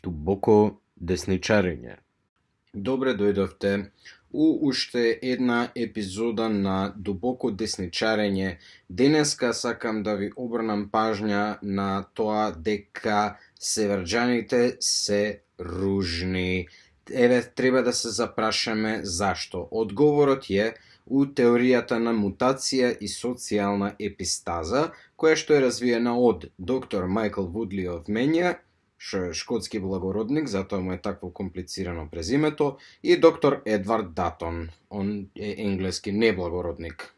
Дубоко десничарење. Добре дојдовте у уште една епизода на Дубоко десничарење. Денеска сакам да ви обрнам пажња на тоа дека северџаните се ружни. Еве, треба да се запрашаме зашто. Одговорот е у теоријата на мутација и социјална епистаза, која што е развиена од доктор Майкл Вудли од Менја, што е шкотски благородник, затоа му е такво комплицирано презимето, и доктор Едвард Датон, он е енглески неблагородник.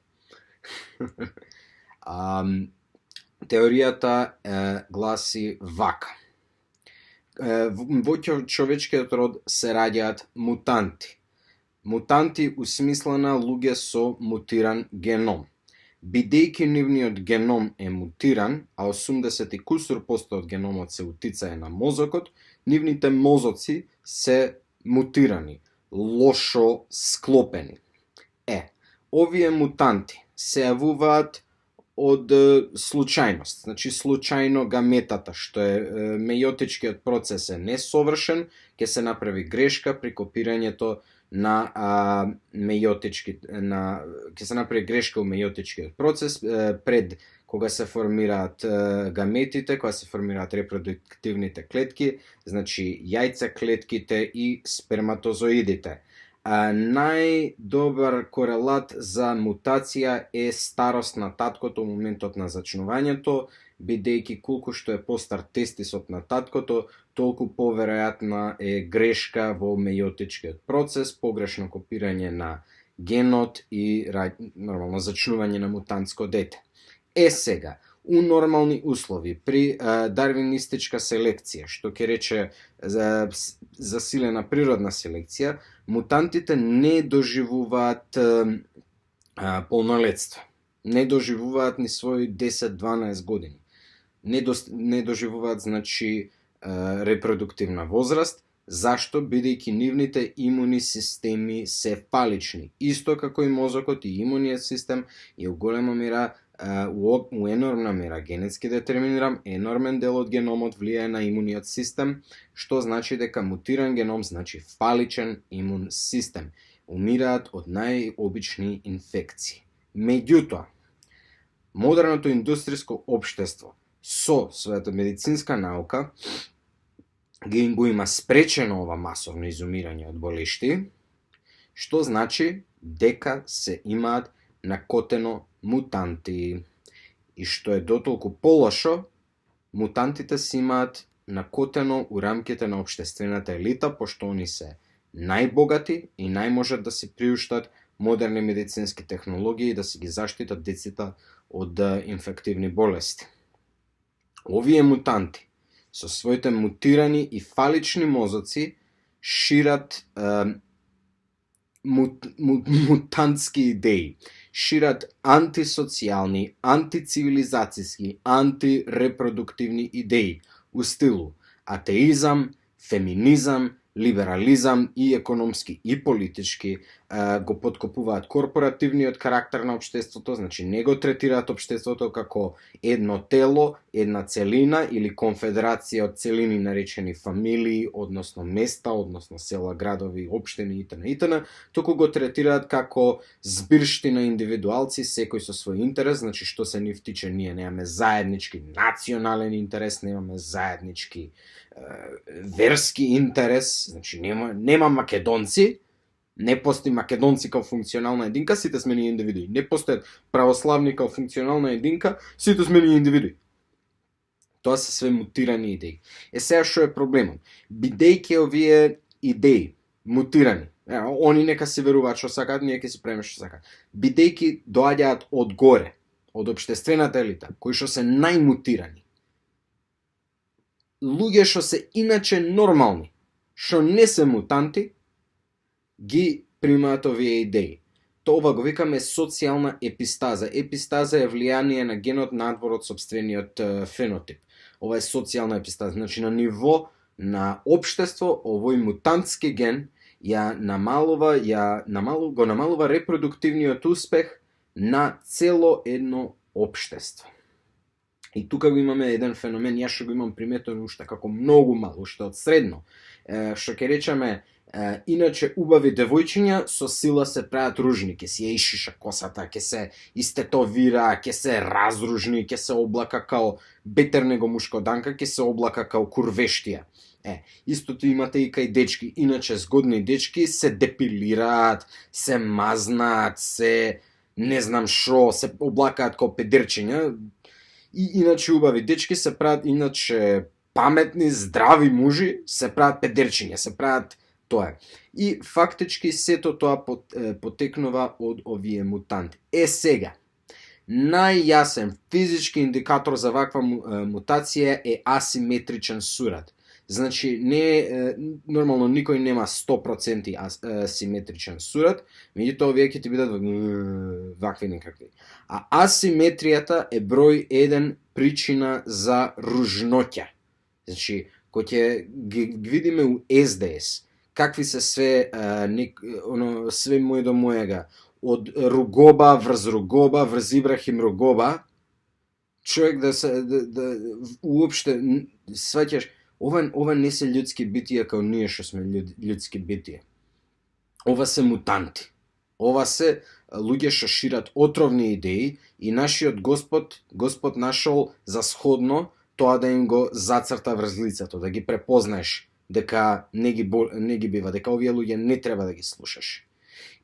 Теоријата гласи вака. Во човечкиот род се раѓаат мутанти. Мутанти у смисла на луѓе со мутиран геном. Бидејќи нивниот геном е мутиран, а 80 и кусур посто од геномот се утицае на мозокот, нивните мозоци се мутирани, лошо склопени. Овие мутанти се јавуваат од случајност, значи случајно гаметата, што е мејотичкиот процес е несовршен, ќе се направи грешка при копирањето на ќе се направи грешка у мејотичкиот процес пред кога се формираат гаметите, кога се формираат репродуктивните клетки, значи јајцеклетките и сперматозоидите. Најдобар корелат за мутација е старост на таткото во моментот на зачнувањето, бидејќи колку што е постар тестисот на таткото, толку поверојатна е грешка во мејотичкиот процес, погрешно копирање на генот и нормално зачнување на мутантско дете. Сега, у нормални услови, при дарвинистичка селекција, што ќе рече засилена природна селекција, мутантите не доживуваат полнолетство. Не доживуваат ни своји 10-12 години. Не доживуваат, значи, репродуктивна возраст. Зашто? Бидејќи нивните имуни системи се фалични. Исто како и мозокот и имуниот систем е у голема мера, у енормна мера генетски детерминиран, енормен дел од геномот влијае на имуниот систем, што значи дека мутиран геном значи фаличен имун систем. Умираат од најобични инфекции. Меѓутоа, модерното индустријско општество со својата медицинска наука го има спречено ова масовно изумирање од болешти, што значи дека се имаат накотено мутанти. И што е дотолку полошо, мутантите се имаат накотено у рамките на општествената елита, пошто они се најбогати и најможат да си приуштат модерни медицински технологии и да си ги заштитат децата од инфективни болести. Овие мутанти со своите мутирани и фалични мозоци шират мутантски идеи, шират антисоцијални, антицивилизацијски, антирепродуктивни идеи у стилу атеизам, феминизам, либерализам и економски и политички, го подкопуваат корпоративниот карактер на општеството, значи не го третираат општеството како едно тело, една целина или конфедерација од целини наречени фамилии, односно места, односно села, градови, општини итн., туку го третираат како збирштина индивидуалци, секој со свој интерес, значи што се нив тиче, ние немаме заеднички национален интерес, немаме заеднички верски интерес, значи нема македонци, не постои македонци као функционална единка, сите сме ние индивидуи. Не постојат православни као функционална единка, сите сме ние индивидуи. Тоа се све мутирани идеи. Сега што е проблемот? Бидејќи овие идеи мутирани, они нека се веруваат што сакаат, ние ќе си правиме што сакаат. Бидејќи доаѓаат од горе, од општествената елита, кои што се најмутирани, луѓе што се иначе нормални, што не се мутанти, ги примаат овие идеи. Тоа го викаме социјална епистаза. Епистаза е влијание на генот надвор од собствениот фенотип. Ова е социјална епистаза. Значи на ниво на општество овој мутантски ген го намалува репродуктивниот успех на цело едно општество. И тука го имаме еден феномен, јас што го имам приметено уште како многу мал, уште од средно, што ќе речеме, иначе убави девојчиња со сила се прават ружни, ќе си ја ишиша косата, ќе се истетовира, ќе се разружни, ќе се облака као бетер него мушкоданка, ќе се облака као курвештија. Истото имате и кај дечки, иначе згодни дечки се депилираат, се мазнаат, се не знам шо, се облакаат као педерчиња, и иначе убави дечки се прават, иначе паметни, здрави мужи се прават педерчиња, се прават тоа. И фактички сето тоа потекнува од овие мутанти. Сега, најјасен физички индикатор за ваква мутација е асиметричен сурад. Значи, нормално никој нема 100% асиметричен сурад, меѓутоа овие ќе ти бидат вакви некакви. А асиметријата е број 1 причина за ружноќа. Значи, кој ќе ги видиме у СДС, какви се све мој до мојега, од Ругоба врз Ибрахим Ругоба, човек уопште сваќаш, ова не се људски битија као ние што сме људски битија. Ова се мутанти. Ова се луѓе што шират отровни идеи и нашиот Господ нашол за сходно тоа да им го зацрта врз лицето, да ги препознаеш дека не ги бива, дека овие луѓе не треба да ги слушаш.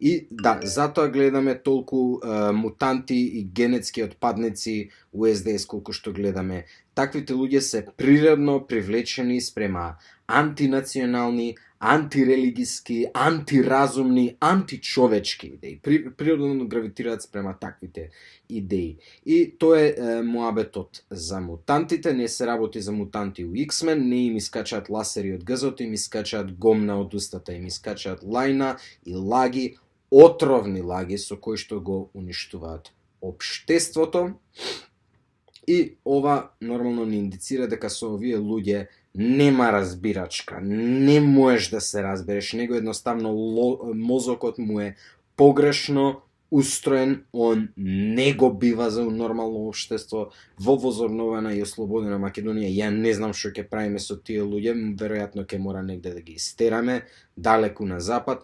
И да, затоа гледаме толку мутанти и генетски отпадници у СДС колку што гледаме. Таквите луѓе се природно привлечени спрема антинационални, антирелигиски, антиразумни, античовечки идеи. Природно гравитираат спрема таквите идеи. И тоа е муабетот за мутантите. Не се работи за мутанти у X-Men, не им искачаат ласери од гзото, им искачаат гомна од устата, им искачаат лајна и лаги, отровни лаги со кои што го уништуваат општеството. И ова нормално не индицира дека со овие луѓе нема разбирачка, не можеш да се разбереш, него едноставно мозокот му е погрешно устроен, он не го бива за нормално општество. Во возобновена и ослободена Македонија, ја не знам што ќе правиме со тие луѓе, веројатно ќе мора негде да ги истераме, далеку на запад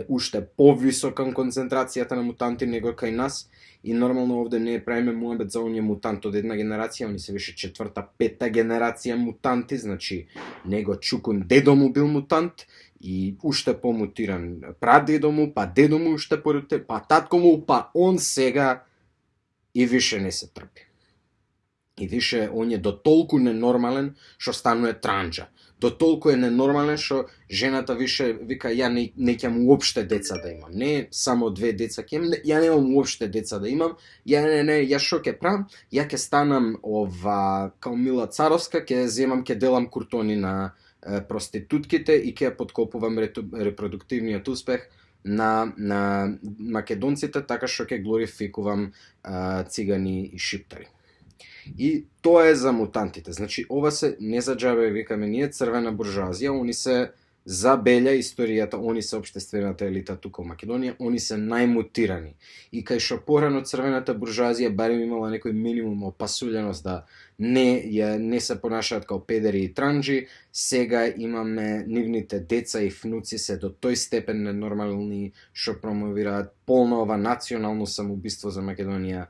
уште повисока концентрацијата на мутанти него кај нас, и нормално овде не правиме муабет за оние мутант од една генерација, они се више 4-5 генерација мутанти, значи него Чукун дедо му бил мутант и уште помутиран прадедо му, па дедо му уште порите, па татко му, па он сега и више не се трпи. И више он е до толку ненормален што станува транџа. До толку е ненормален што жената више вика ја не ќе уопште деца да имам. Не само 2 деца ќе имам, ја немам уопште деца да имам. Ја што ќе правам? Ја ќе станам као Мила Царовска, ќе делам куртони на проститутките и ќе подкопувам репродуктивниот успех на македонците, така што ќе глорификувам цигани и шиптари. И тоа е за мутантите. Значи, ова се не за џабе викаме ние црвена буржуазија, они се за белја историјата, они се општествената елита тука во Македонија, они се најмутирани. И кај што порано црвената буржуазија барем имала некој минимум опасуленост да не се понашаат као педери и транџи, сега имаме нивните деца и внуци се до тој степен ненормални што промовираат полно ова национално самоубиство за Македонија,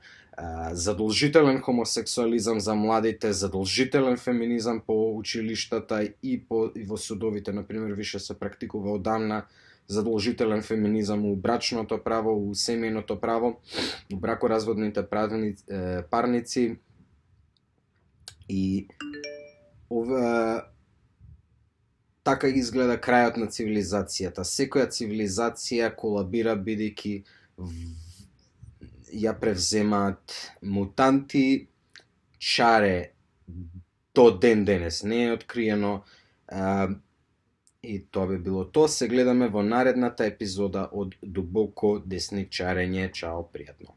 задолжителен хомосексуализам за младите, задолжителен феминизам по училиштата и во судовите, например, више се практикува одамна задолжителен феминизам у брачното право, у семејното право, у бракоразводните парници. И така изгледа крајот на цивилизацијата. Секоја цивилизација колабира бидејќи ја превземаат мутанти, чаре до ден денес не е откриено, и тоа би било тоа. Се гледаме во наредната епизода од Дубоко десничарење. Чао, пријатно.